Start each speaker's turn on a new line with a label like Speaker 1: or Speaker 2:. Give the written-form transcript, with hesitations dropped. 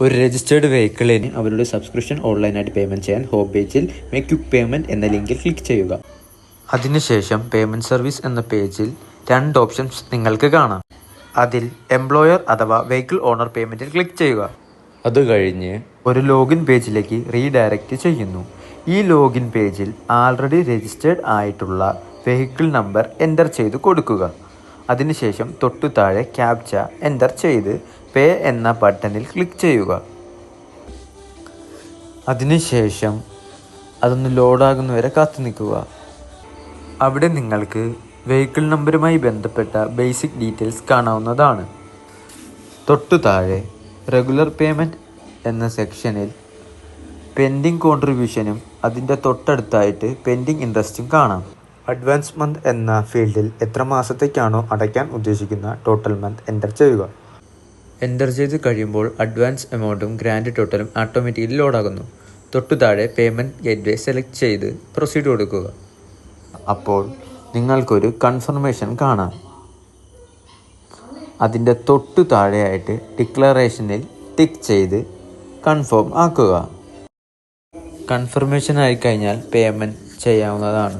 Speaker 1: ഒരു രജിസ്റ്റേർഡ് വെഹിക്കിളിന് അവരുടെ സബ്സ്ക്രിപ്ഷൻ ഓൺലൈനായിട്ട് പേയ്മെൻറ്റ് ചെയ്യാൻ ഹോം പേജിൽ മേക്ക് ക്വിക്ക് പേയ്മെൻറ്റ് എന്ന ലിങ്കിൽ ക്ലിക്ക് ചെയ്യുക. അതിനുശേഷം പേയ്മെൻറ്റ് സർവീസ് എന്ന പേജിൽ 2 ഓപ്ഷൻസ് നിങ്ങൾക്ക് കാണാം. അതിൽ എംപ്ലോയർ അഥവാ വെഹിക്കിൾ ഓണർ പേയ്മെൻറ്റിൽ ക്ലിക്ക് ചെയ്യുക. അത് കഴിഞ്ഞ് ഒരു ലോഗിൻ പേജിലേക്ക് റീഡയറക്റ്റ് ചെയ്യുന്നു. ഈ ലോഗിൻ പേജിൽ ആൾറെഡി രജിസ്റ്റേർഡ് ആയിട്ടുള്ള വെഹിക്കിൾ നമ്പർ എൻ്റർ ചെയ്ത് കൊടുക്കുക. അതിനുശേഷം തൊട്ടു താഴെ ക്യാപ്ച എൻ്റർ ചെയ്ത് പേ എന്ന ബട്ടണിൽ ക്ലിക്ക് ചെയ്യുക. അതിനുശേഷം അതൊന്ന് ലോഡാകുന്നവരെ കാത്തു നിൽക്കുക. അവിടെ നിങ്ങൾക്ക് വെഹിക്കിൾ നമ്പറുമായി ബന്ധപ്പെട്ട ബേസിക് ഡീറ്റെയിൽസ് കാണാവുന്നതാണ്. തൊട്ടു താഴെ റെഗുലർ പേയ്മെൻറ്റ് എന്ന സെക്ഷനിൽ പെൻഡിങ് കോൺട്രിബ്യൂഷനും അതിൻ്റെ തൊട്ടടുത്തായിട്ട് പെൻഡിങ് ഇൻട്രസ്റ്റും കാണാം. അഡ്വാൻസ് മന്ത് എന്ന ഫീൽഡിൽ എത്ര മാസത്തേക്കാണോ അടയ്ക്കാൻ ഉദ്ദേശിക്കുന്ന ടോട്ടൽ മന്ത് എൻ്റർ ചെയ്യുക. എൻ്റർ ചെയ്ത് കഴിയുമ്പോൾ അഡ്വാൻസ് എമൗണ്ടും ഗ്രാൻഡ് ടോട്ടലും ഓട്ടോമാറ്റിക്കലി ലോഡാകുന്നു. തൊട്ടു താഴെ പേയ്മെൻറ്റ് ഗേറ്റ്വേ സെലക്ട് ചെയ്ത് പ്രൊസീഡ് കൊടുക്കുക. അപ്പോൾ നിങ്ങൾക്കൊരു കൺഫർമേഷൻ കാണാം. അതിൻ്റെ തൊട്ടു താഴെയായിട്ട് ഡിക്ലറേഷനിൽ ടിക്ക് ചെയ്ത് കൺഫേം ആക്കുക. കൺഫർമേഷൻ ആയി കഴിഞ്ഞാൽ പേയ്മെൻറ്റ് ചെയ്യാവുന്നതാണ്.